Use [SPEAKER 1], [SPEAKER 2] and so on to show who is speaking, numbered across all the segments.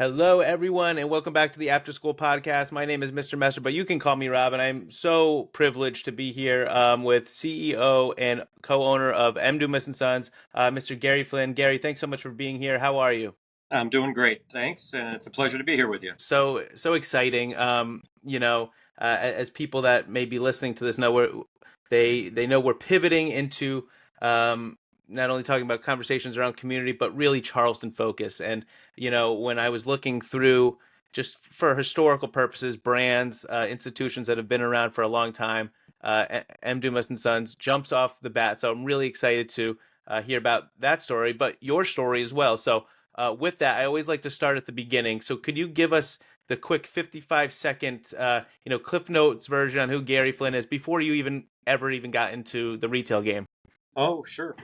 [SPEAKER 1] Hello, everyone, and welcome back to the Afterschool podcast. My name is Mr. Messer, but you can call me Rob, and I'm so privileged to be here with CEO and co-owner of Dumas and Sons, Mr. Gary Flynn. Gary, thanks so much for being here. How are you?
[SPEAKER 2] I'm doing great, thanks, and it's a pleasure to be here with you.
[SPEAKER 1] So exciting. As people that may be listening to this know, they know we're pivoting into um, not only talking about conversations around community, but really Charleston focus. And when I was looking through just for historical purposes, brands, institutions that have been around for a long time, M. Dumas and Sons jumps off the bat. So I'm really excited to hear about that story, but your story as well. So with that, I always like to start at the beginning. So could you give us the quick 55-second, Cliff Notes version on who Gary Flynn is before you even got into the retail game?
[SPEAKER 2] Oh, sure.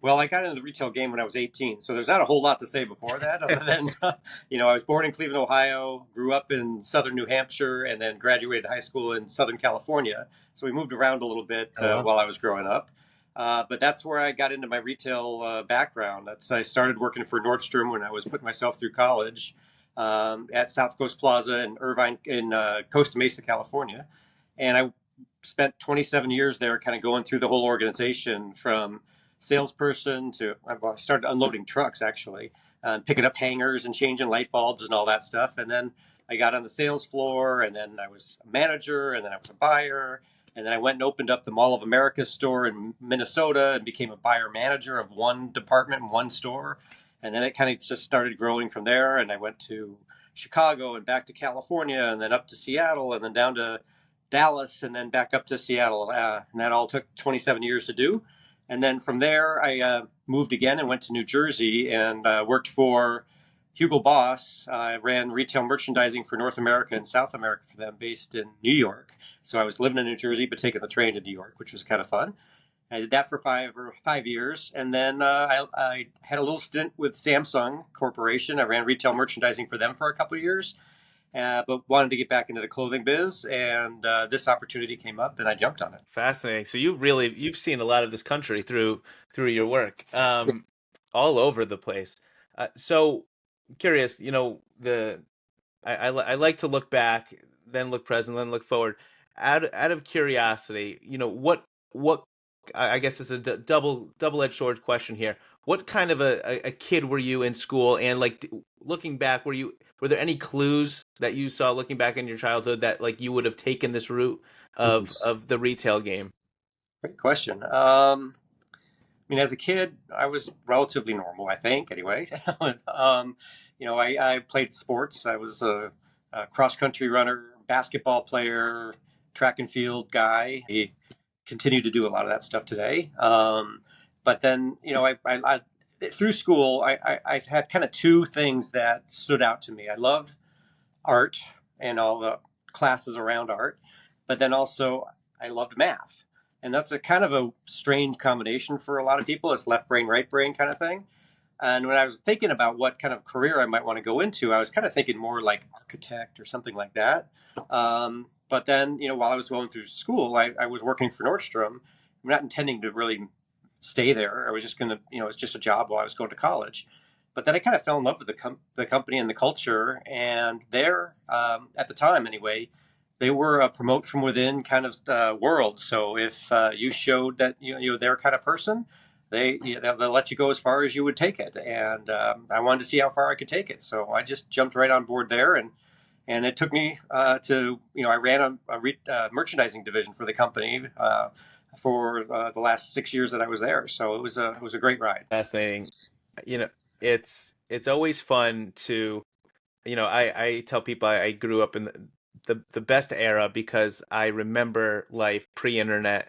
[SPEAKER 2] Well, I got into the retail game when I was 18, so there's not a whole lot to say before that, other than, I was born in Cleveland, Ohio, grew up in southern New Hampshire, and then graduated high school in Southern California. So we moved around a little bit
[SPEAKER 1] Oh well.
[SPEAKER 2] while I was growing up. But that's where I got into my retail background. I started working for Nordstrom when I was putting myself through college at South Coast Plaza in Irvine, in Costa Mesa, California. And I spent 27 years there, kind of going through the whole organization from salesperson to well, I started unloading trucks actually, picking up hangers and changing light bulbs and all that stuff. And then I got on the sales floor, and then I was a manager, and then I was a buyer. And then I went and opened up the Mall of America store in Minnesota and became a buyer manager of one department in one store. And then it kind of just started growing from there. And I went to Chicago and back to California and then up to Seattle and then down to Dallas and then back up to Seattle. And that all took 27 years to do. And then from there, I moved again and went to New Jersey and worked for Hugo Boss. I ran retail merchandising for North America and South America for them, based in New York. So I was living in New Jersey, but taking the train to New York, which was kind of fun. I did that for 5 years, and then I had a little stint with Samsung Corporation. I ran retail merchandising for them for a couple of years, but wanted to get back into the clothing biz, and this opportunity came up, and I jumped on it.
[SPEAKER 1] Fascinating. So you've seen a lot of this country through your work, all over the place. So curious, I like to look back, then look present, then look forward. Out of curiosity, what I guess it's a double-edged sword question here. What kind of a kid were you in school? And like looking back, were there any clues that you saw looking back in your childhood that like you would have taken this route of the retail game?
[SPEAKER 2] Great question. I mean, as a kid, I was relatively normal, I think, anyway. I played sports. I was a cross country runner, basketball player, track and field guy. He continued to do a lot of that stuff today. But then, through school, I had kind of two things that stood out to me. I love art and all the classes around art, but then also I loved math. And that's a kind of a strange combination for a lot of people. It's left brain, right brain kind of thing. And when I was thinking about what kind of career I might want to go into, I was kind of thinking more like architect or something like that. But then, while I was going through school, I was working for Nordstrom. I'm not intending to really stay there. I was just going to, it's just a job while I was going to college. But then I kind of fell in love with the company and the culture. And there, at the time anyway, they were a promote from within kind of world. So if you showed that you're their kind of person, they'll let you go as far as you would take it. And I wanted to see how far I could take it, so I just jumped right on board there. And it took me to I ran a merchandising division for the company for the last 6 years that I was there. So it was a great ride.
[SPEAKER 1] Fascinating. You know, it's always fun to, I tell people I grew up in the best era because I remember life pre-internet.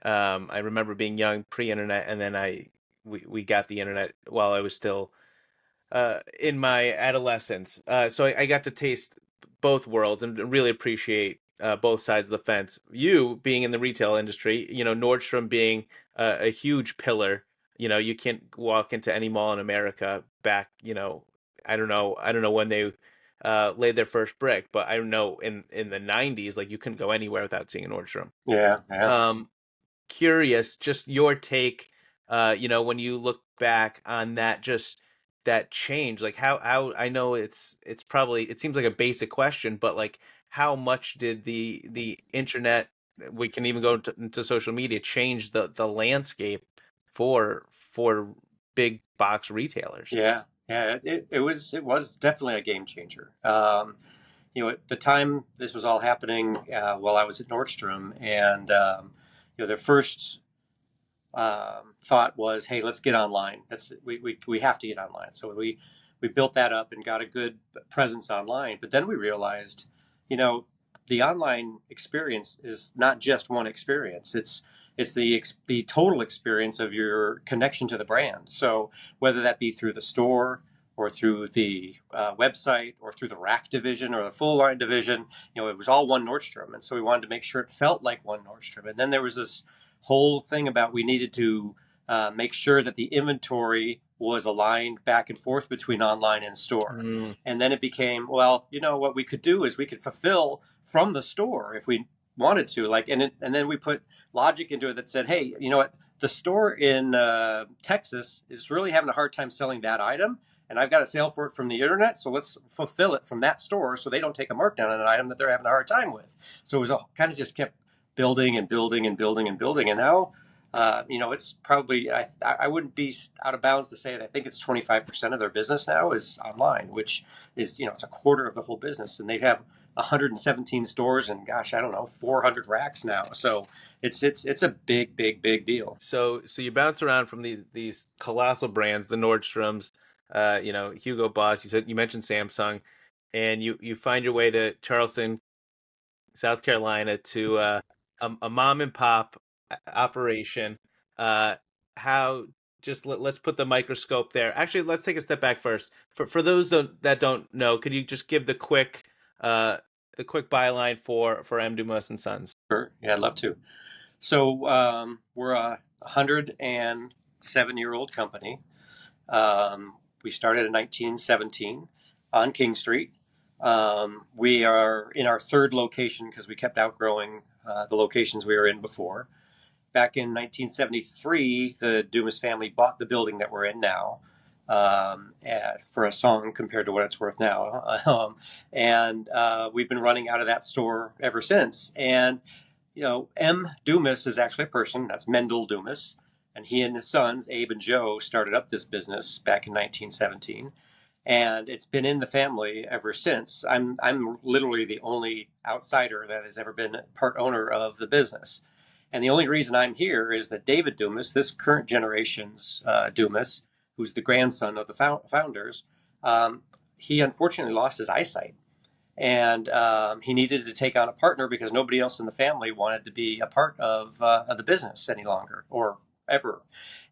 [SPEAKER 1] I remember being young pre-internet, and then we got the internet while I was still in my adolescence. So I got to taste both worlds and really appreciate both sides of the fence. You being in the retail industry, Nordstrom being a huge pillar. You can't walk into any mall in America back, I don't know when they laid their first brick, but I know in the 90s, like you couldn't go anywhere without seeing a Nordstrom.
[SPEAKER 2] Yeah, yeah.
[SPEAKER 1] Um, Curious, just your take, when you look back on that, just that change? Like how I know it's probably it seems like a basic question, but like how much did the internet, we can even go into social media, change the landscape for big box retailers?
[SPEAKER 2] Yeah, yeah, it was definitely a game changer. At the time this was all happening, while I was at Nordstrom, and their first thought was, hey, let's get online. We have to get online. So we built that up and got a good presence online. But then we realized, you know, the online experience is not just one experience. It's the total experience of your connection to the brand. So whether that be through the store or through the website or through the rack division or the full line division, it was all one Nordstrom. And so we wanted to make sure it felt like one Nordstrom. And then there was this whole thing about we needed to make sure that the inventory was aligned back and forth between online and store.
[SPEAKER 1] Mm,
[SPEAKER 2] And then it became, well, what we could do is we could fulfill from the store if we wanted to. And then we put logic into it that said, hey, you know what? The store in Texas is really having a hard time selling that item, and I've got a sale for it from the internet, so let's fulfill it from that store so they don't take a markdown on an item that they're having a hard time with. So it was kind of just kept building and building and building and building. And now, it's probably, I wouldn't be out of bounds to say that I think it's 25% of their business now is online, which is, it's a quarter of the whole business. And they have 117 stores and, gosh, I don't know, 400 racks now. So it's a big, big, big deal.
[SPEAKER 1] so you bounce around from these colossal brands, the Nordstroms, Hugo Boss. You mentioned Samsung, and you find your way to Charleston, South Carolina, to a mom and pop operation. How just let's put the microscope there. Actually, let's take a step back first. For those that don't know, could you just give the quick byline for M. Dumas and Sons?
[SPEAKER 2] Sure. Yeah, I'd love to. So we're a 107-year-old company. We started in 1917 on King Street. We are in our third location because we kept outgrowing the locations we were in before. Back in 1973, the Dumas family bought the building that we're in now, for a song compared to what it's worth now. And we've been running out of that store ever since. And M. Dumas is actually a person. That's Mendel Dumas. And he and his sons, Abe and Joe, started up this business back in 1917. And it's been in the family ever since. I'm literally the only outsider that has ever been part owner of the business. And the only reason I'm here is that David Dumas, this current generation's Dumas, who's the grandson of the founders, he unfortunately lost his eyesight. And he needed to take on a partner because nobody else in the family wanted to be a part of the business any longer or ever.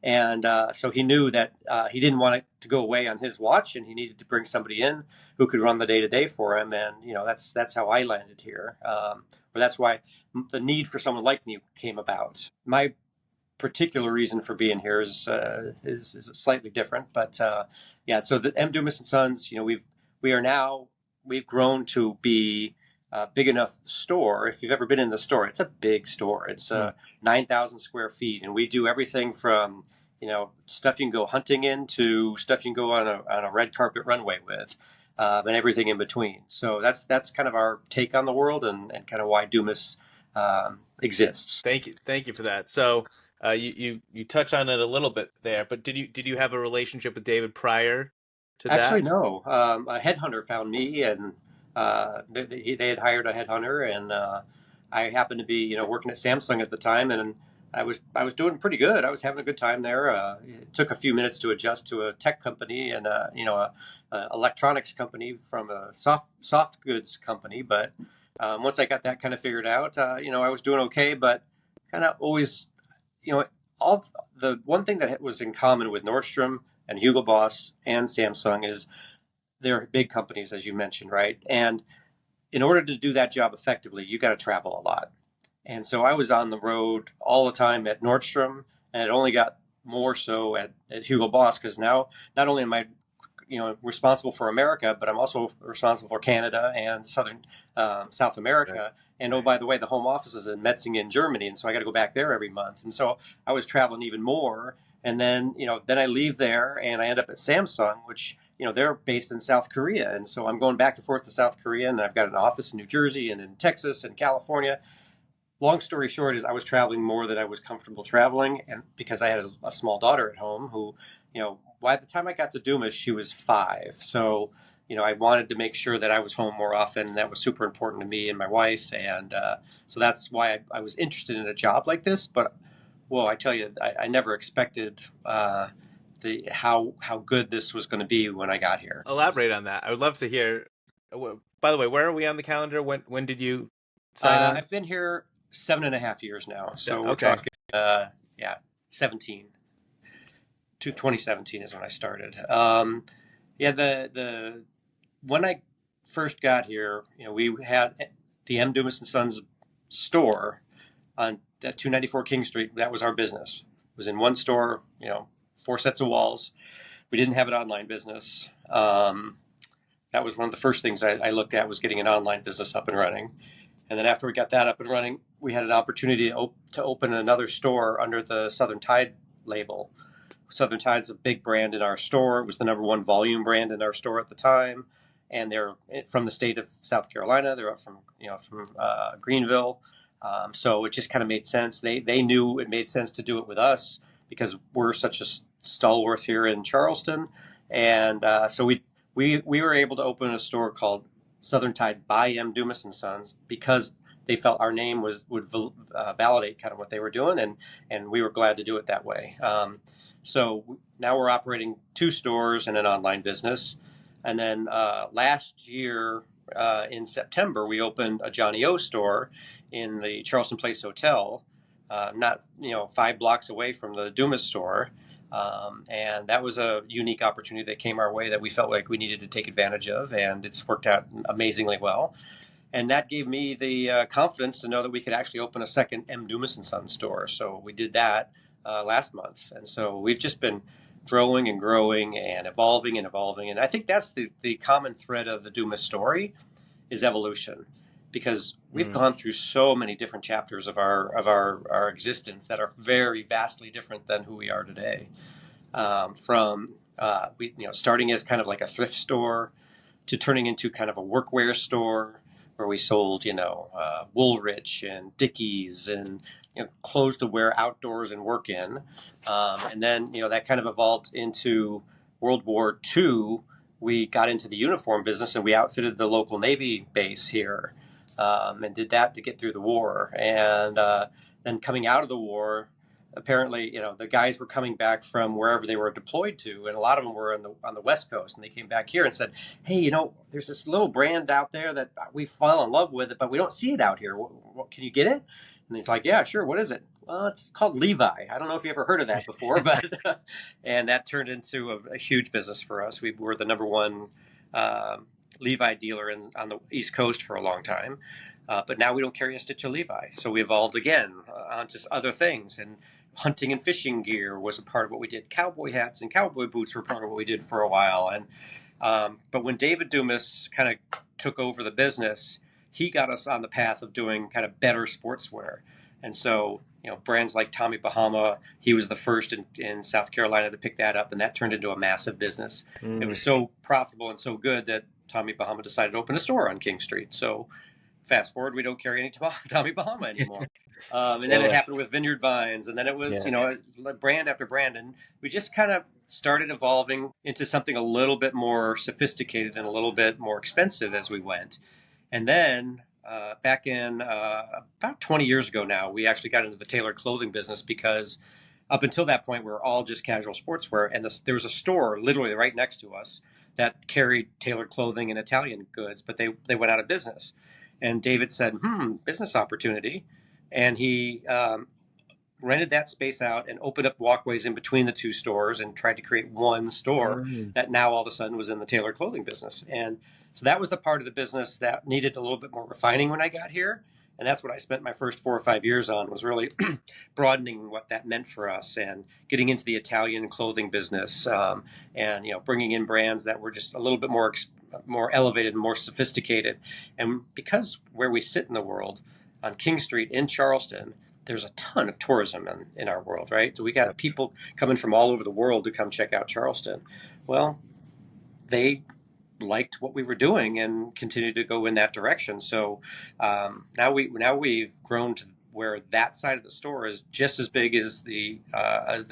[SPEAKER 2] And so he knew that he didn't want it to go away on his watch, and he needed to bring somebody in who could run the day to day for him. And that's how I landed here, or that's why the need for someone like me came about. My particular reason for being here is slightly different, but yeah. So the M. Dumas and Sons, we've grown to be a big enough store. If you've ever been in the store, it's a big store. It's 9,000 square feet, and we do everything from stuff you can go hunting in to stuff you can go on a red carpet runway with, and everything in between. So that's kind of our take on the world and kind of why Dumas exists.
[SPEAKER 1] Thank you for that. So you touch on it a little bit there, but did you have a relationship with David prior to
[SPEAKER 2] Actually,
[SPEAKER 1] that?
[SPEAKER 2] no. A headhunter found me, and they had hired a headhunter, and I happened to be, working at Samsung at the time, and I was doing pretty good. I was having a good time there. It took a few minutes to adjust to a tech company and a electronics company from a soft goods company, but once I got that kind of figured out, I was doing okay, but kind of always, you know, all the one thing that was in common with Nordstrom and Hugo Boss and Samsung is they're big companies, as you mentioned, right? And in order to do that job effectively, you got to travel a lot. And so I was on the road all the time at Nordstrom, and it only got more so at Hugo Boss because now not only am I responsible for America, but I'm also responsible for Canada and South America.
[SPEAKER 1] Right.
[SPEAKER 2] And oh, by the way, the home office is in Metzingen, Germany, and so I got to go back there every month. And so I was traveling even more. And then, then I leave there and I end up at Samsung, which, they're based in South Korea. And so I'm going back and forth to South Korea, and I've got an office in New Jersey and in Texas and California. Long story short is I was traveling more than I was comfortable traveling, and because I had a small daughter at home who, by the time I got to Dumas, she was 5. So, I wanted to make sure that I was home more often. That was super important to me and my wife, and so that's why I was interested in a job like this. But, well, I tell you, I never expected the how good this was going to be when I got here.
[SPEAKER 1] Elaborate on that. I would love to hear. By the way, where are we on the calendar? When did you sign on?
[SPEAKER 2] I've been here 7.5 years now, so we're
[SPEAKER 1] Okay.
[SPEAKER 2] talking, yeah, 17 to 2017 is when I started. Yeah, the when I first got here, we had the M. Dumas and Sons store on that 294 King Street. That was our business. It was in one store, 4 sets of walls. We didn't have an online business. That was one of the first things I looked at, was getting an online business up and running. And then after we got that up and running, we had an opportunity to open another store under the Southern Tide label. Southern Tide's a big brand in our store. It was the #1 volume brand in our store at the time, and they're from the state of South Carolina. They're up from Greenville, so it just kind of made sense. They knew it made sense to do it with us because we're such a stalwart here in Charleston, and so we were able to open a store called Southern Tide by M. Dumas and Sons because they felt our name would validate kind of what they were doing, and we were glad to do it that way. So now we're operating 2 stores and an online business. And then last year in September, we opened a Johnny O store in the Charleston Place Hotel, not 5 blocks away from the Dumas store. And that was a unique opportunity that came our way that we felt like we needed to take advantage of, and it's worked out amazingly well. And that gave me the confidence to know that we could actually open a second M. Dumas and Sons store. So we did that last month, and so we've just been growing and growing and evolving and evolving. And I think that's the common thread of the Dumas story is evolution, because we've gone through so many different chapters of our existence that are very vastly different than who we are today. From we starting as kind of like a thrift store to turning into kind of a workwear store where we sold Woolrich and Dickies and clothes to wear outdoors and work in, and then that kind of evolved into World War II. We got into the uniform business and we outfitted the local Navy base here, and did that to get through the war. And then coming out of the war, apparently, the guys were coming back from wherever they were deployed to, and a lot of them were on the West Coast, and they came back here and said, "Hey, there's this little brand out there that we fell in love with, but we don't see it out here. Can you get it?" And he's like, "Yeah, sure. What is it?" "Well, it's called Levi. I don't know if you ever heard of that before," but and that turned into a huge business for us. We were the #1 Levi dealer on the East Coast for a long time. But now we don't carry a stitch of Levi. So we evolved again onto other things. And hunting and fishing gear was a part of what we did. Cowboy hats and cowboy boots were part of what we did for a while. And but when David Dumas kind of took over the business, he got us on the path of doing kind of better sportswear. And so, brands like Tommy Bahama, he was the first in South Carolina to pick that up, and that turned into a massive business. It was so profitable and so good that Tommy Bahama decided to open a store on King Street. So fast forward, we don't carry any Tommy Bahama anymore. And then it happened with Vineyard Vines, and then it was, brand after brand. And we just kind of started evolving into something a little bit more sophisticated and a little bit more expensive as we went. And then back in about 20 years ago now, we actually got into the tailored clothing business because up until that point, we were all just casual sportswear. And there was a store literally right next to us that carried tailored clothing and Italian goods, but they went out of business. And David said, business opportunity. And he rented that space out and opened up walkways in between the 2 stores and tried to create one store that now all of a sudden was in the tailored clothing business. And so that was the part of the business that needed a little bit more refining when I got here. And that's what I spent my first 4 or 5 years on, was really broadening what that meant for us and getting into the Italian clothing business, and bringing in brands that were just a little bit more elevated and more sophisticated. And because where we sit in the world on King Street in Charleston, there's a ton of tourism in our world, right? So we got people coming from all over the world to come check out Charleston. Well, they liked what we were doing and continued to go in that direction. So now we've grown to where that side of the store is just as big as the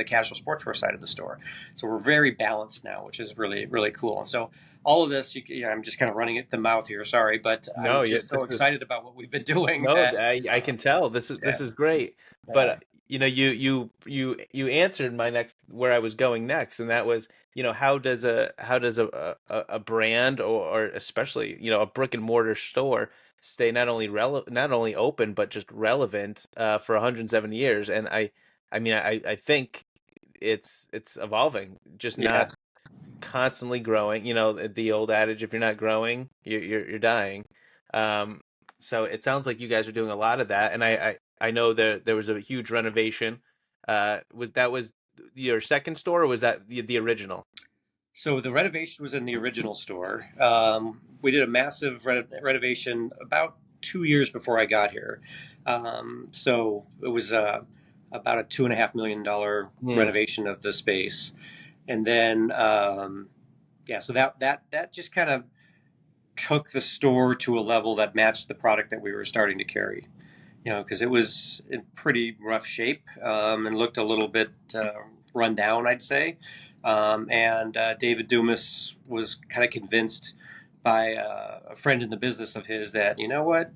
[SPEAKER 2] casual sportswear side of the store. So we're very balanced now, which is really really cool. And so all of this, I'm just kind of running at the mouth here. Sorry, but
[SPEAKER 1] No,
[SPEAKER 2] I'm
[SPEAKER 1] yeah,
[SPEAKER 2] just so excited about what we've been doing
[SPEAKER 1] no,
[SPEAKER 2] that
[SPEAKER 1] I can tell this
[SPEAKER 2] yeah,
[SPEAKER 1] is great.
[SPEAKER 2] yeah.
[SPEAKER 1] But you answered my next where I was going next, and that was, how does a brand, or especially, a brick and mortar store stay not only open but just relevant for 107 years. And I mean, I think it's evolving, just
[SPEAKER 2] Yeah.
[SPEAKER 1] not constantly growing. The old adage, if you're not growing, you're dying. Um, so it sounds like you guys are doing a lot of that, and I know there was a huge renovation. Was your second store, or was that the original?
[SPEAKER 2] So the renovation was in the original store. We did a massive renovation about 2 years before I got here. So it was about a $2.5 million
[SPEAKER 1] Hmm.
[SPEAKER 2] renovation of the space, and then yeah, so that just kind of took the store to a level that matched the product that we were starting to carry. Because it was in pretty rough shape and looked a little bit run down, I'd say. And David Dumas was kind of convinced by a friend in the business of his that, you know what,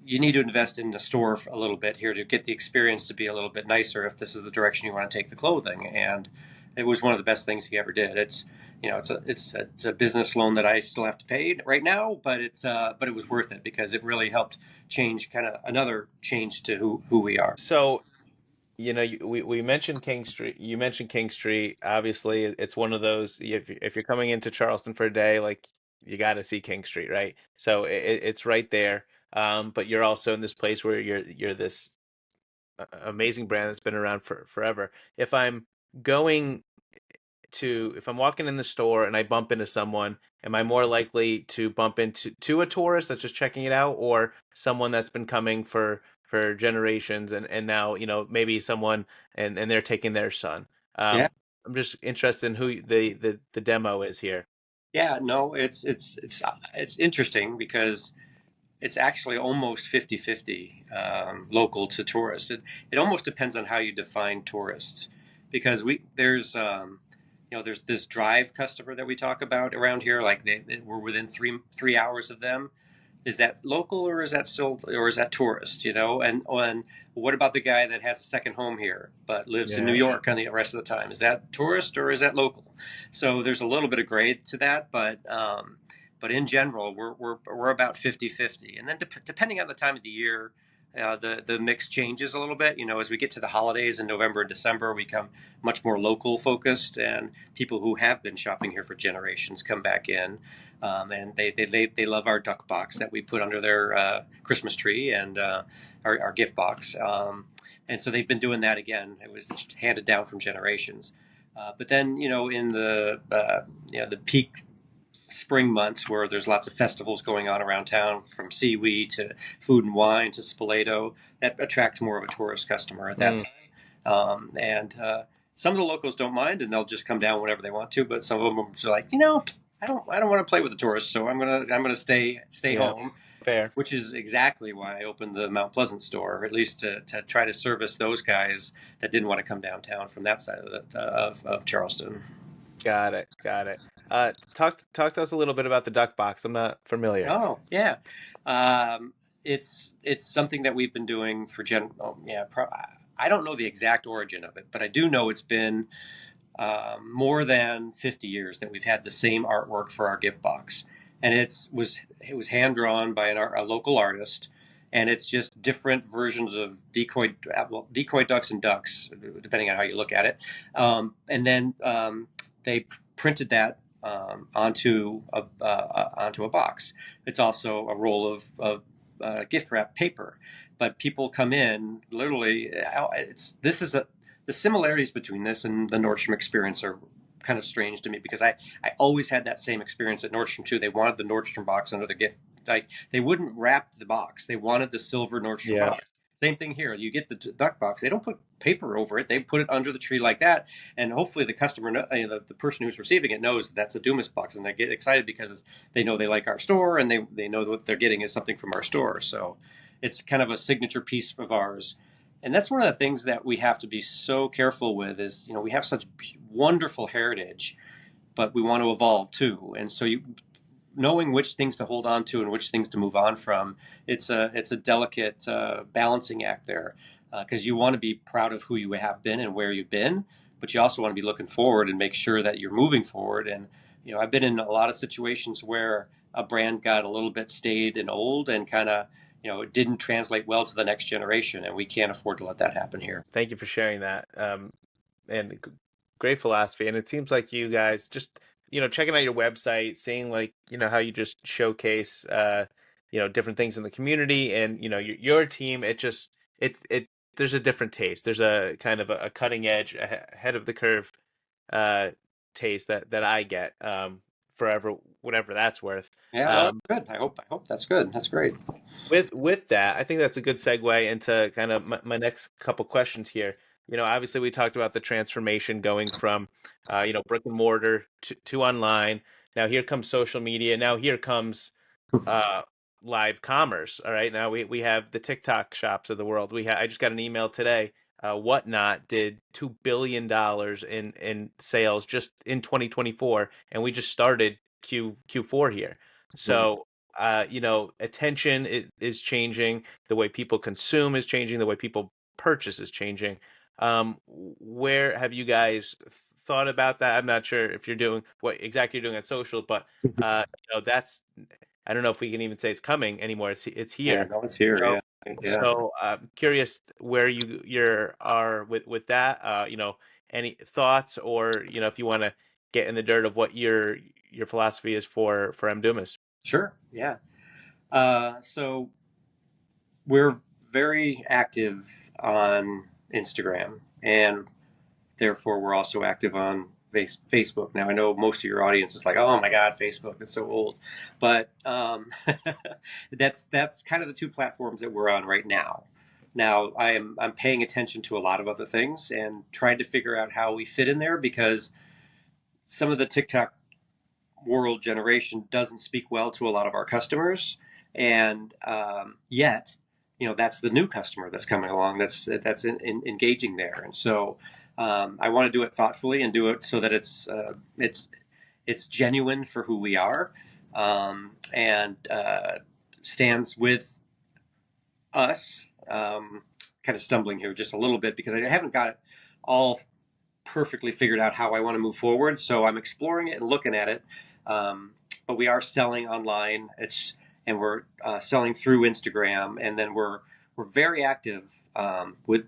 [SPEAKER 2] you need to invest in the store a little bit here to get the experience to be a little bit nicer if this is the direction you want to take the clothing. And it was one of the best things he ever did. It's a business loan that I still have to pay right now, but it was worth it because it really helped change kind of another change to who we are.
[SPEAKER 1] So, we mentioned King Street. You mentioned King Street. Obviously, it's one of those. If you're coming into Charleston for a day, like, you got to see King Street, right? So it's right there. But you're also in this place where you're this amazing brand that's been around for forever. Going if I'm walking in the store and I bump into someone, am I more likely to bump into a tourist that's just checking it out, or someone that's been coming for generations, and now, maybe someone, and they're taking their son?
[SPEAKER 2] Yeah.
[SPEAKER 1] I'm just interested in who the demo is here.
[SPEAKER 2] Yeah, no, it's interesting because it's actually almost 50-50 local to tourist. It almost depends on how you define tourists because there's this drive customer that we talk about around here, like we're within three hours of them. Is that local or is that still or is that tourist? And what about the guy that has a second home here but lives in New
[SPEAKER 1] Yeah.
[SPEAKER 2] York on the rest of the time? Is that tourist or is that local? So there's a little bit of grade to that, but in general, we're about 50-50. And then depending on the time of the year, the mix changes a little bit. As we get to the holidays in November and December, we become much more local focused, and people who have been shopping here for generations come back in, and they love our duck box that we put under their Christmas tree and our gift box. And so they've been doing that again. It was handed down from generations. But then, in the peak spring months where there's lots of festivals going on around town, from seaweed to food and wine to Spoleto, that attracts more of a tourist customer at that
[SPEAKER 1] Mm,
[SPEAKER 2] time. And some of the locals don't mind, and they'll just come down whenever they want to. But some of them are just like, I don't want to play with the tourists, so I'm gonna stay
[SPEAKER 1] yeah.
[SPEAKER 2] home.
[SPEAKER 1] Fair.
[SPEAKER 2] Which is exactly why I opened the Mount Pleasant store, at least to try to service those guys that didn't want to come downtown from that side of Charleston.
[SPEAKER 1] Got it. Got it. Talk to us a little bit about the duck box. I'm not familiar.
[SPEAKER 2] Oh, yeah. Um, it's something that we've been doing for Oh, yeah. I don't know the exact origin of it, but I do know it's been more than 50 years that we've had the same artwork for our gift box, and it was hand drawn by a local artist, and it's just different versions of decoy ducks and ducks, depending on how you look at it, and then they printed that onto a box. It's also a roll of gift wrap paper, but people come in literally. The similarities between this and the Nordstrom experience are kind of strange to me because I always had that same experience at Nordstrom too. They wanted the Nordstrom box under the gift. Like, they wouldn't wrap the box. They wanted the silver Nordstrom
[SPEAKER 1] Yeah.
[SPEAKER 2] box. Same thing here. You get the duck box. They don't put paper over it. They put it under the tree like that, and hopefully the customer, the person who's receiving it, knows that that's a Dumas box, and they get excited because they know they like our store, and they know what they're getting is something from our store. So it's kind of a signature piece of ours, and that's one of the things that we have to be so careful with. Is we have such wonderful heritage, but we want to evolve too, and so knowing which things to hold on to and which things to move on from, it's a delicate balancing act there, because you want to be proud of who you have been and where you've been, but you also want to be looking forward and make sure that you're moving forward. And I've been in a lot of situations where a brand got a little bit staid and old and kind of it didn't translate well to the next generation, and we can't afford to let that happen here.
[SPEAKER 1] Thank you for sharing that. And great philosophy. And it seems like you guys just, checking out your website, seeing like, how you just showcase, different things in the community and, your team, there's a different taste. There's a kind of a cutting edge, ahead of the curve, uh, taste that I get, forever, whatever that's worth.
[SPEAKER 2] Yeah, no,
[SPEAKER 1] Um,
[SPEAKER 2] that's good. I hope that's good. That's great.
[SPEAKER 1] with that, I think that's a good segue into kind of my next couple questions here. Obviously we talked about the transformation going from, brick and mortar to online. Now here comes social media. Now here comes, uh, live commerce. All right, now we have the TikTok shops of the world. I just got an email today. Whatnot did $2 billion in sales just in 2024, and we just started Q4 here. So, attention is changing. The way people consume is changing. The way people purchase is changing. Where have you guys thought about that? I'm not sure if you're doing what exactly you're doing at social, but that's, I don't know if we can even say it's coming anymore. It's
[SPEAKER 2] Yeah,
[SPEAKER 1] here.
[SPEAKER 2] no, it's here.
[SPEAKER 1] So
[SPEAKER 2] Yeah, yeah.
[SPEAKER 1] so I'm curious where you're are with that. Any thoughts, or if you want to get in the dirt of what your philosophy is for M. Dumas.
[SPEAKER 2] Sure. Yeah. So we're very active on Instagram, and therefore we're also active on Facebook. Now I know most of your audience is like, "Oh my God, Facebook! It's so old," but that's kind of the two platforms that we're on right now. Now I'm paying attention to a lot of other things and trying to figure out how we fit in there, because some of the TikTok world generation doesn't speak well to a lot of our customers, and yet that's the new customer that's coming along, that's engaging there. And so I want to do it thoughtfully and do it so that it's genuine for who we are, and stands with us. Kind of stumbling here just a little bit because I haven't got it all perfectly figured out how I want to move forward. So I'm exploring it and looking at it. But we are selling online. And we're selling through Instagram, and then we're very active with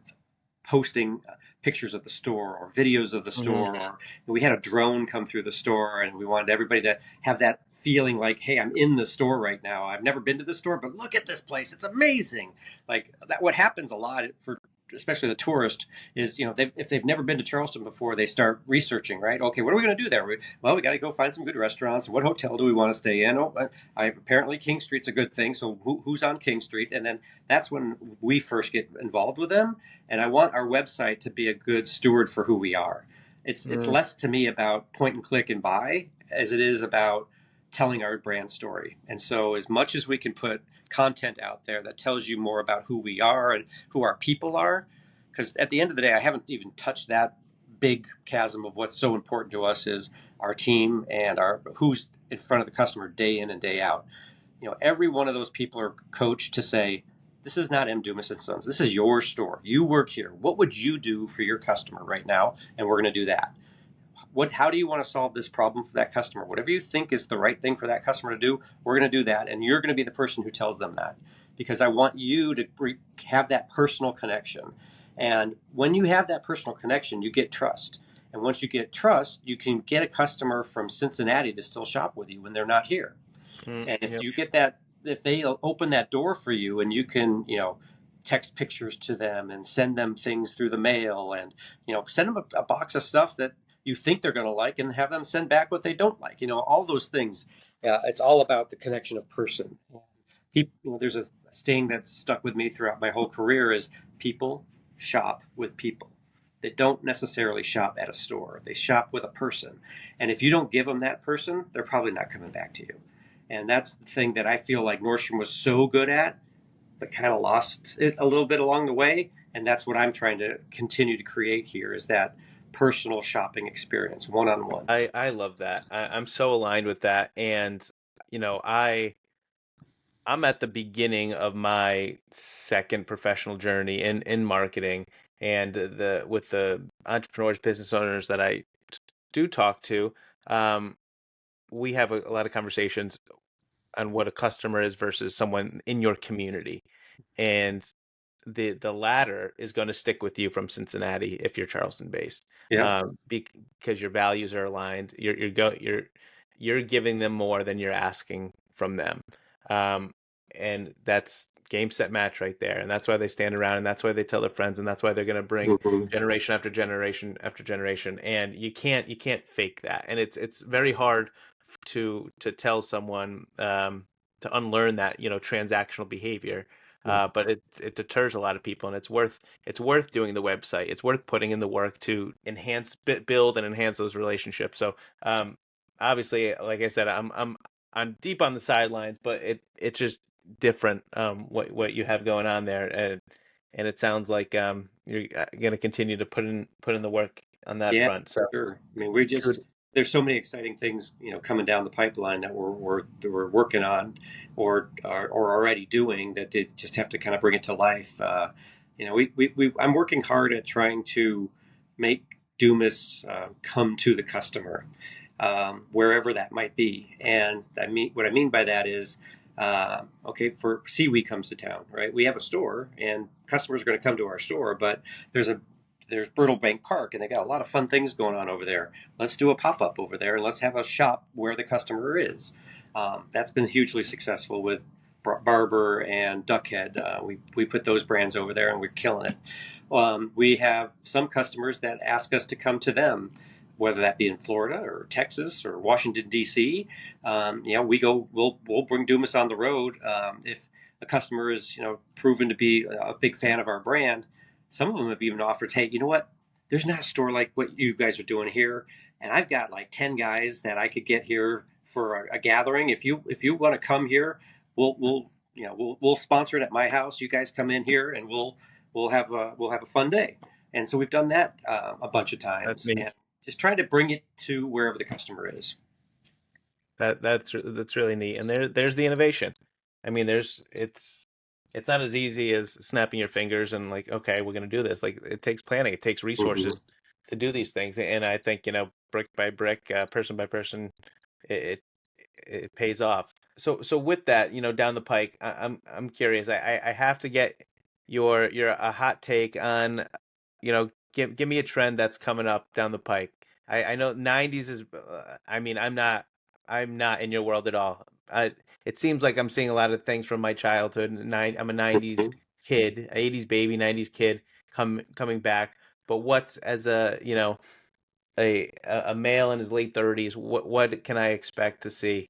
[SPEAKER 2] posting pictures of the store or videos of the
[SPEAKER 1] Hmm.
[SPEAKER 2] store. Or we had a drone come through the store, and we wanted everybody to have that feeling like, hey, I'm in the store right now. I've never been to the store, but look at this place. It's amazing. Like that, what happens a lot for especially the tourist is, if they've never been to Charleston before, they start researching, right? Okay, what are we going to do there? Well, we got to go find some good restaurants. What hotel do we want to stay in? Oh, apparently King Street's a good thing. So who's on King Street? And then that's when we first get involved with them. And I want our website to be a good steward for who we are. It's
[SPEAKER 1] Mm,
[SPEAKER 2] less to me about point and click and buy as it is about telling our brand story. And so as much as we can put content out there that tells you more about who we are and who our people are, because at the end of the day, I haven't even touched that big chasm of what's so important to us is our team and our who's in front of the customer day in and day out. Every one of those people are coached to say, this is not M. Dumas and Sons. This is your store. You work here. What would you do for your customer right now? And we're going to do that. How do you want to solve this problem for that customer? Whatever you think is the right thing for that customer to do, we're going to do that. And you're going to be the person who tells them that, because I want you to have that personal connection. And when you have that personal connection, you get trust. And once you get trust, you can get a customer from Cincinnati to still shop with you when they're not here. And if
[SPEAKER 1] yep.
[SPEAKER 2] you get that, if they open that door for you, and you can, text pictures to them and send them things through the mail, and send them a box of stuff that you think they're going to like, and have them send back what they don't like. All those things. It's all about the connection of person. People, there's saying that's stuck with me throughout my whole career is people shop with people. They don't necessarily shop at a store. They shop with a person. And if you don't give them that person, they're probably not coming back to you. And that's the thing that I feel like Nordstrom was so good at, but kind of lost it a little bit along the way. And that's what I'm trying to continue to create here is that personal shopping experience, one on one.
[SPEAKER 1] I love that. I'm so aligned with that. And, you know, I'm at the beginning of my second professional journey in marketing, and the with the entrepreneurs, business owners that I do talk to, um, we have a lot of conversations on what a customer is versus someone in your community. And the latter is going to stick with you from Cincinnati if you're Charleston based,
[SPEAKER 2] Yep.
[SPEAKER 1] because your values are aligned. You're giving them more than you're asking from them, um, and that's game set match right there. And that's why they stand around, and that's why they tell their friends, and that's why they're going to bring
[SPEAKER 2] Mm-hmm.
[SPEAKER 1] generation after generation after generation. And you can't fake that. And it's very hard to tell someone, to unlearn that, transactional behavior, but it deters a lot of people, and it's worth doing the website. It's worth putting in the work to build and enhance those relationships. So, um, obviously, like I said, I'm deep on the sidelines, but it's just different, what you have going on there, and it sounds like, you're going to continue to put in the work on that
[SPEAKER 2] Yeah,
[SPEAKER 1] front. So,
[SPEAKER 2] sure. I mean, we just
[SPEAKER 1] good.
[SPEAKER 2] there's so many exciting things, coming down the pipeline that we're working on or already doing that they just have to kind of bring it to life. I'm working hard at trying to make Dumas come to the customer, wherever that might be. And what I mean by that is, okay, for Seaweed comes to town, right? We have a store, and customers are going to come to our store, but there's a there's Brittle Bank Park, and they got a lot of fun things going on over there. Let's do a pop up over there, and let's have a shop where the customer is. That's been hugely successful with Barber and Duckhead. We put those brands over there, and we're killing it. We have some customers that ask us to come to them, whether that be in Florida or Texas or Washington D.C. We'll bring Dumas on the road if a customer is proven to be a big fan of our brand. Some of them have even offered, hey, you know what? There's not a store like what you guys are doing here, and I've got like 10 guys that I could get here for a gathering. If you want to come here, we'll sponsor it at my house. You guys come in here, and we'll have a fun day. And so we've done that a bunch of
[SPEAKER 1] That's
[SPEAKER 2] times,
[SPEAKER 1] me.
[SPEAKER 2] and just trying to bring it to wherever the customer is.
[SPEAKER 1] That's really neat. And there's the innovation. I mean, it's not as easy as snapping your fingers and, like, okay, we're going to do this. Like, it takes planning, it takes resources
[SPEAKER 2] Mm-hmm.
[SPEAKER 1] to do these things. And I think, brick by brick, person by person, it it pays off. So with that, down the pike, I'm curious. I have to get your a hot take on, give me a trend that's coming up down the pike. I know '90s is. I mean, I'm not in your world at all. It seems like I'm seeing a lot of things from my childhood. I'm a '90s
[SPEAKER 2] Mm-hmm.
[SPEAKER 1] kid, '80s baby, '90s kid, coming back. But what's, as a a male in his late 30s, what can I expect to see?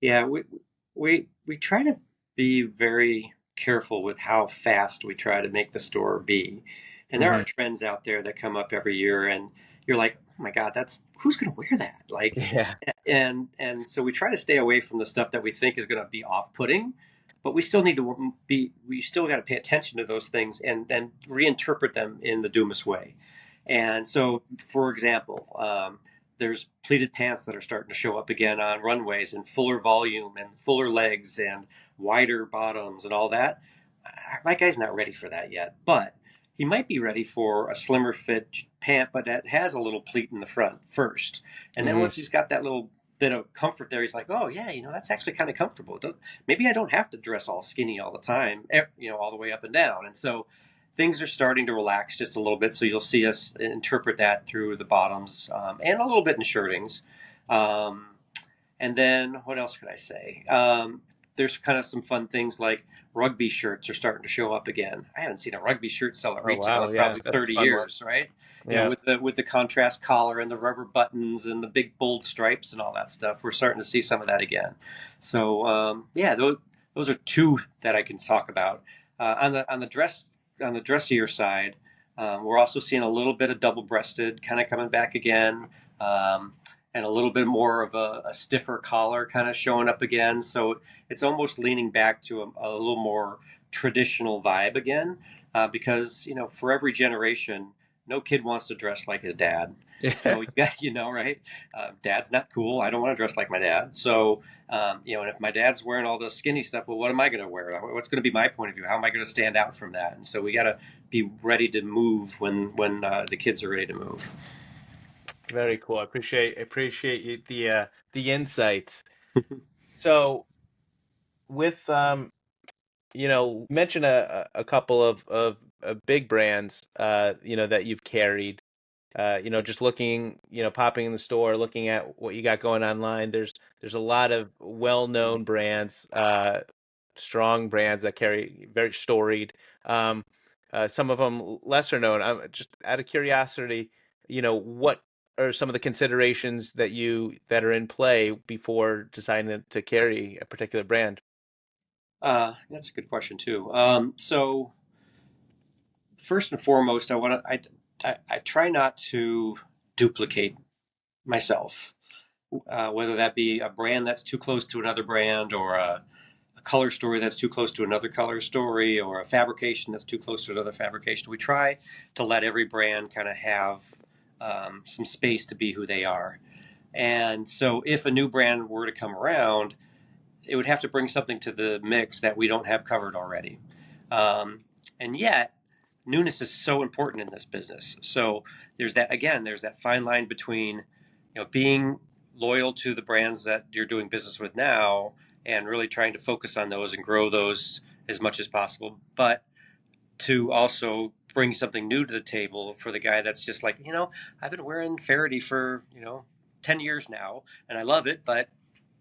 [SPEAKER 2] Yeah, we try to be very careful with how fast we try to make the store be. And there are
[SPEAKER 1] Hmm.
[SPEAKER 2] trends out there that come up every year, and you're like, oh my God, that's who's going to wear that? Like,
[SPEAKER 1] Yeah.
[SPEAKER 2] and so we try to stay away from the stuff that we think is going to be off-putting, but we still need to we still got to pay attention to those things and reinterpret them in the Dumas way. And so, for example, there's pleated pants that are starting to show up again on runways in fuller volume and fuller legs and wider bottoms and all that. My guy's not ready for that yet, but he might be ready for a slimmer fit pant, but that has a little pleat in the front first. And then
[SPEAKER 1] Hmm.
[SPEAKER 2] once he's got that little bit of comfort there, he's like, oh yeah, that's actually kind of comfortable. Maybe I don't have to dress all skinny all the time, all the way up and down. And so things are starting to relax just a little bit. So you'll see us interpret that through the bottoms, and a little bit in shirtings. Um, and then what else could I say? There's kind of some fun things like rugby shirts are starting to show up again. I haven't seen a rugby shirt sell at
[SPEAKER 1] Oh
[SPEAKER 2] retail
[SPEAKER 1] wow,
[SPEAKER 2] in
[SPEAKER 1] yeah,
[SPEAKER 2] probably
[SPEAKER 1] that's a
[SPEAKER 2] 30
[SPEAKER 1] fun one.
[SPEAKER 2] years, right?
[SPEAKER 1] Yeah.
[SPEAKER 2] With the contrast collar and the rubber buttons and the big bold stripes and all that stuff, we're starting to see some of that again. So yeah, those those are two that I can talk about. On the dressier side, we're also seeing a little bit of double breasted kind of coming back again, and a little bit more of a stiffer collar kind of showing up again. So it's almost leaning back to a little more traditional vibe again, because for every generation, no kid wants to dress like his dad.
[SPEAKER 1] Yeah.
[SPEAKER 2] So yeah, right? Dad's not cool. I don't want to dress like my dad. So and if my dad's wearing all the skinny stuff, well, what am I going to wear? What's going to be my point of view? How am I going to stand out from that? And so we got to be ready to move when the kids are ready to move.
[SPEAKER 1] Very cool. I appreciate you, the insight. So with mention a couple of big brands that you've carried. Just looking, popping in the store, looking at what you got going online. There's a lot of well-known brands, strong brands that carry very storied. Um, some of them lesser known. I'm just out of curiosity, what are some of the considerations that are in play before deciding to carry a particular brand?
[SPEAKER 2] That's a good question too. So first and foremost, I try not to duplicate myself, whether that be a brand that's too close to another brand, or a color story that's too close to another color story, or a fabrication that's too close to another fabrication. We try to let every brand kind of have some space to be who they are. And so if a new brand were to come around, it would have to bring something to the mix that we don't have covered already. And yet, newness is so important in this business. So there's that fine line between being loyal to the brands that you're doing business with now and really trying to focus on those and grow those as much as possible, but to also bring something new to the table for the guy that's just like, I've been wearing Faraday for 10 years now and I love it, but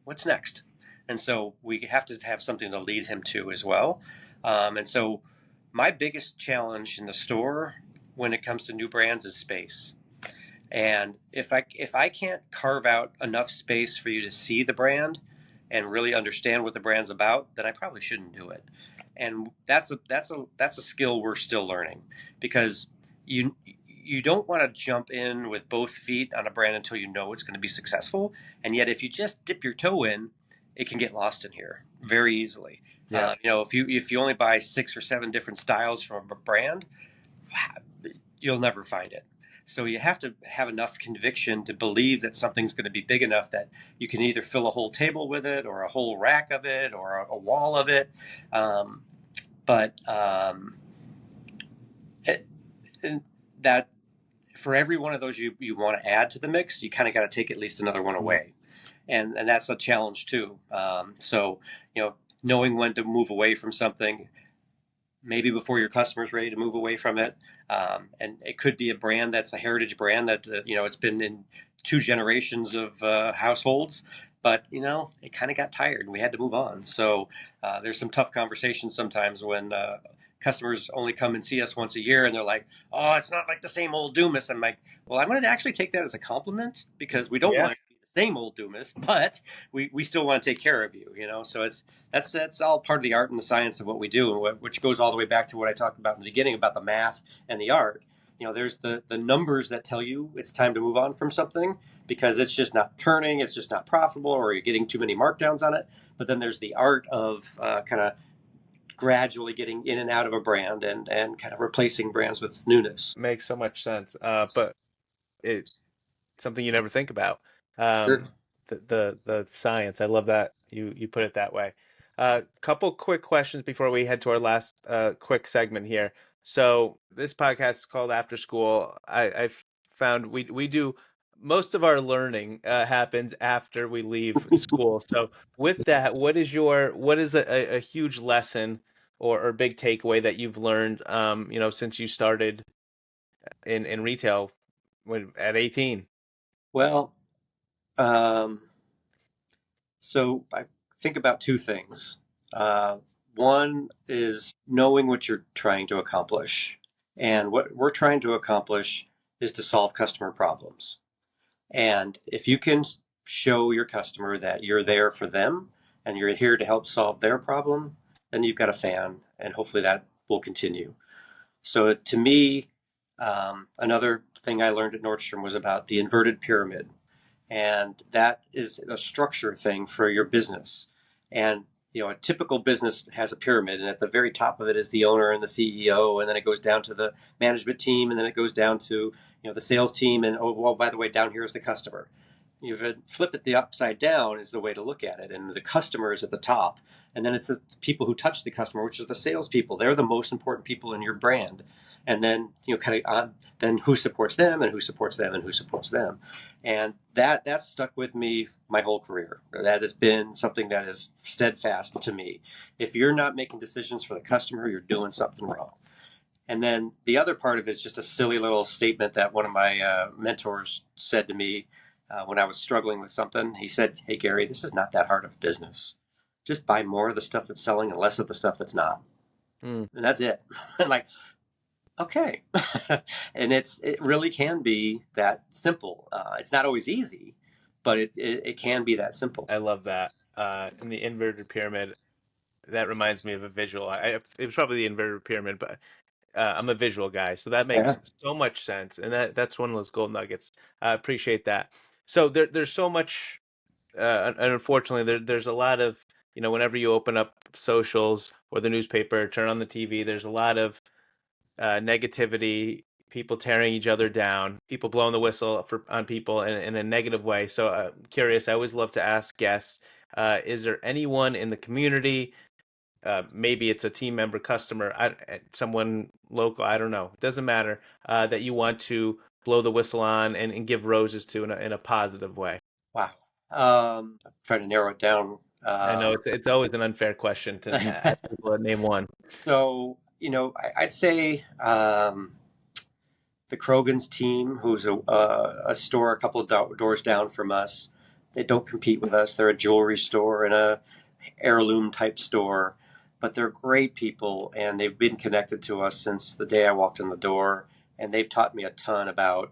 [SPEAKER 2] what's next? And so we have to have something to lead him to as well. And so my biggest challenge in the store when it comes to new brands is space. And if I can't carve out enough space for you to see the brand and really understand what the brand's about, then I probably shouldn't do it. And that's a skill we're still learning, because you don't want to jump in with both feet on a brand until you know it's going to be successful. And yet, if you just dip your toe in, it can get lost in here very easily.
[SPEAKER 1] Yeah,
[SPEAKER 2] If you only buy 6 or 7 different styles from a brand, you'll never find it. So you have to have enough conviction to believe that something's going to be big enough that you can either fill a whole table with it, or a whole rack of it, or a wall of it. Um, but it, and that for every one of those you want to add to the mix, you kind of got to take at least another one
[SPEAKER 1] mm,
[SPEAKER 2] away, and that's a challenge too. So knowing when to move away from something, maybe before your customer's ready to move away from it. And it could be a brand that's a heritage brand that it's been in 2 generations of households, but it kind of got tired and we had to move on. So there's some tough conversations sometimes when customers only come and see us once a year and they're like, "Oh, it's not like the same old Dumas." I'm like, "Well, I'm going to actually take that as a compliment, because we don't
[SPEAKER 1] yeah,
[SPEAKER 2] want it to be the same old Dumas, but we still want to take care of you. So that's all part of the art and the science of what we do, and which goes all the way back to what I talked about in the beginning about the math and the art. There's the numbers that tell you it's time to move on from something because it's just not turning, it's just not profitable, or you're getting too many markdowns on it. But then there's the art of kind of gradually getting in and out of a brand, and kind of replacing brands with newness.
[SPEAKER 1] makes so much sense. But it's something you never think about. Um,
[SPEAKER 2] Sure.
[SPEAKER 1] the science. I love that you put it that way. Couple quick questions before we head to our last quick segment here. So this podcast is called After School. I've found we do most of our learning happens after we leave school. So with that, what is a huge lesson or big takeaway that you've learned since you started in retail at 18?
[SPEAKER 2] Well, um, so I think about two things. One is knowing what you're trying to accomplish. And what we're trying to accomplish is to solve customer problems. And if you can show your customer that you're there for them and you're here to help solve their problem, then you've got a fan, and hopefully that will continue. So to me, another thing I learned at Nordstrom was about the inverted pyramid, and that is a structure thing for your business. And a typical business has a pyramid, and at the very top of it is the owner and the CEO, and then it goes down to the management team, and then it goes down to the sales team, and oh well, by the way, down here is the customer. You flip it the upside down is the way to look at it, and the customer is at the top, and then it's the people who touch the customer, which is the salespeople. They're the most important people in your brand, and then kind of on then who supports them and who supports them and who supports them, and that's stuck with me my whole career. That has been something that is steadfast to me. If you're not making decisions for the customer, you're doing something wrong. And then the other part of it is just a silly little statement that one of my mentors said to me when I was struggling with something. He said, "Hey, Gary, this is not that hard of a business. Just buy more of the stuff that's selling and less of the stuff that's not."
[SPEAKER 1] Mm,
[SPEAKER 2] And that's it. And like, okay. And it really can be that simple. It's not always easy, but it can be that simple.
[SPEAKER 1] I love that. In the inverted pyramid, that reminds me of a visual. It was probably the inverted pyramid, but I'm a visual guy, so that
[SPEAKER 2] Yeah.
[SPEAKER 1] makes so much sense, and that's one of those gold nuggets. I appreciate that. So there's so much, and unfortunately, there's a lot of, whenever you open up socials or the newspaper, turn on the TV, there's a lot of negativity, people tearing each other down, people blowing the whistle on people in a negative way. So curious, I always love to ask guests, is there anyone in the community, maybe it's a team member, customer, someone local, I don't know, it doesn't matter, that you want to blow the whistle on and give roses to in a positive way?
[SPEAKER 2] Wow. I'm trying to narrow it down.
[SPEAKER 1] I know it's always an unfair question to ask people to name one.
[SPEAKER 2] So, I'd say the Krogan's team, who's a store a couple of doors down from us. They don't compete with us. They're a jewelry store and a heirloom type store, but they're great people, and they've been connected to us since the day I walked in the door, and they've taught me a ton about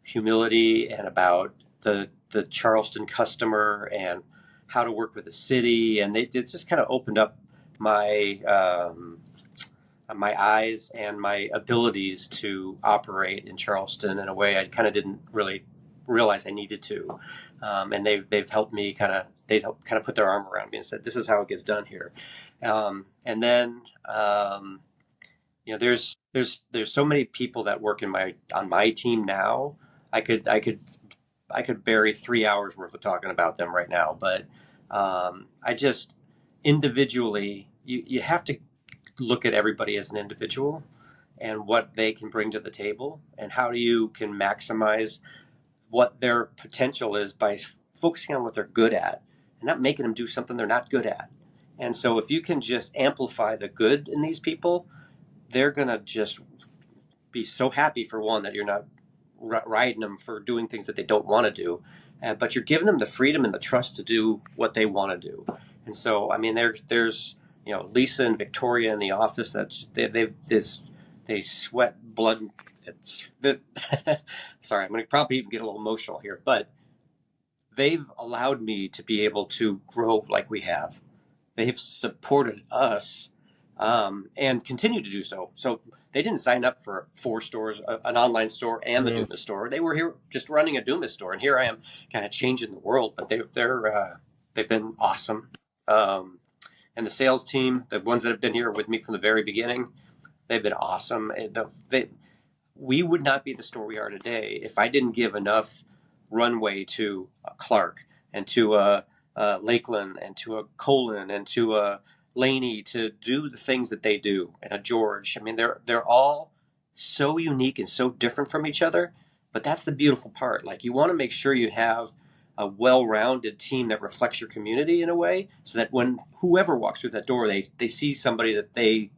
[SPEAKER 2] humility and about the Charleston customer and how to work with the city, and they just kind of opened up my my eyes and my abilities to operate in Charleston in a way I kind of didn't really realize I needed to. And they've helped me kind of put their arm around me and said, "This is how it gets done here." And then there's so many people that work on my team now. I could I could I could bury 3 hours worth of talking about them right now, but I just individually you have to look at everybody as an individual and what they can bring to the table and how you can maximize what their potential is by focusing on what they're good at and not making them do something they're not good at. And so if you can just amplify the good in these people, they're going to just be so happy for one that you're not riding them for doing things that they don't want to do, but you're giving them the freedom and the trust to do what they want to do. And so, I mean, there's Lisa and Victoria in the office that they sweat blood. It's sorry, I'm going to probably even get a little emotional here, but they've allowed me to be able to grow like we have. They've supported us and continue to do so. So they didn't sign up for 4 stores, an online store and the
[SPEAKER 1] Mm,
[SPEAKER 2] Dumas store. They were here just running a Dumas store, and here I am, kind of changing the world. But they've been awesome. And the sales team, the ones that have been here with me from the very beginning, they've been awesome. We would not be the store we are today if I didn't give enough runway to Clark and to Lakeland and to a Colin and to a Laney to do the things that they do, and a George. I mean, they're all so unique and so different from each other. But that's the beautiful part. Like, you want to make sure you have a well-rounded team that reflects your community in a way, so that when whoever walks through that door, they see somebody that they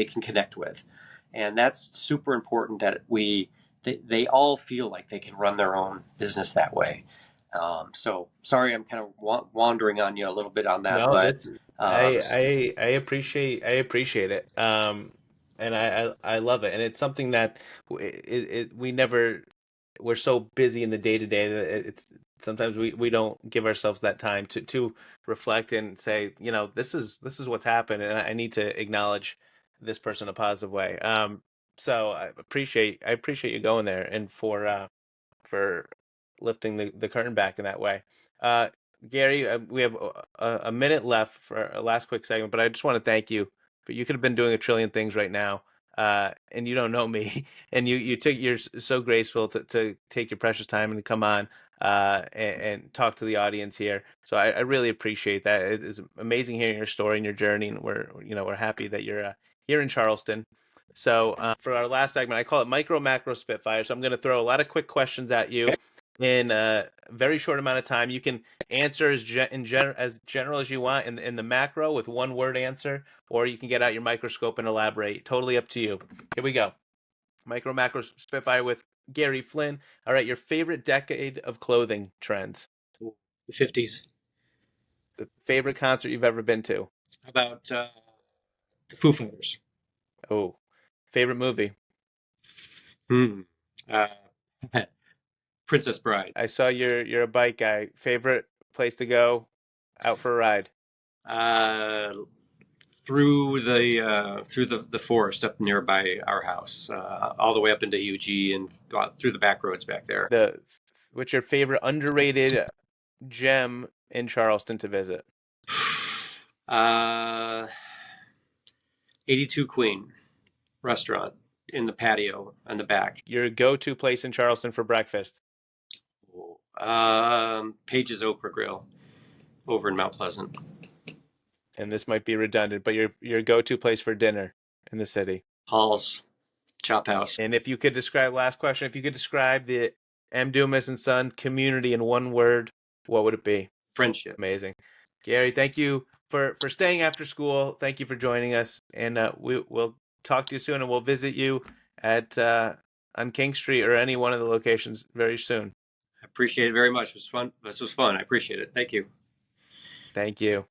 [SPEAKER 2] can connect with, and that's super important that they all feel like they can run their own business that way. So sorry, I'm kind of wandering on you a little bit on that,
[SPEAKER 1] no,
[SPEAKER 2] but
[SPEAKER 1] this
[SPEAKER 2] um,
[SPEAKER 1] I appreciate it. And I love it, and it's something that we never, we're so busy in the day to day that it's sometimes we don't give ourselves that time to reflect and say, this is what's happened, and I need to acknowledge this person in a positive way. So I appreciate you going there and for lifting the curtain back in that way. Uh, Gary, we have a minute left for a last quick segment, but I just want to thank you. But you could have been doing a trillion things right now, and you don't know me, and you're so graceful to take your precious time and come on and talk to the audience here. So I really appreciate that. It is amazing hearing your story and your journey, and we're happy that you're here in Charleston. So for our last segment, I call it micro macro spitfire. So I'm going to throw a lot of quick questions at you
[SPEAKER 2] Okay.
[SPEAKER 1] in a very short amount of time. You can answer as general as you want in the macro with one word answer, or you can get out your microscope and elaborate. Totally up to you. Here we go. Micro macro spitfire with Gary Flynn. All right, your favorite decade of clothing trends.
[SPEAKER 2] The 50s.
[SPEAKER 1] The favorite concert you've ever been to.
[SPEAKER 2] How about the Foo Fighters?
[SPEAKER 1] Oh, favorite movie.
[SPEAKER 2] Hmm. Uh, Princess Bride.
[SPEAKER 1] I saw you're a bike guy. Favorite place to go out for a ride.
[SPEAKER 2] Uh, through the forest up nearby our house, all the way up into UG and through the back roads back there.
[SPEAKER 1] The What's your favorite underrated gem in Charleston to visit?
[SPEAKER 2] Uh, 82 Queen restaurant in the patio on the back.
[SPEAKER 1] Your go-to place in Charleston for breakfast.
[SPEAKER 2] Page's Okra Grill over in Mount Pleasant.
[SPEAKER 1] And this might be redundant, but your go-to place for dinner in the city.
[SPEAKER 2] Hall's Chop House.
[SPEAKER 1] And if you could describe, last question, if you could describe the M. Dumas and Son community in one word, what would it be?
[SPEAKER 2] Friendship.
[SPEAKER 1] Amazing. Gary, thank you for staying after school. Thank you for joining us. And we'll talk to you soon, and we'll visit you at on King Street or any one of the locations very soon.
[SPEAKER 2] I appreciate it very much. It was fun. This was fun. I appreciate it. Thank you.
[SPEAKER 1] Thank you.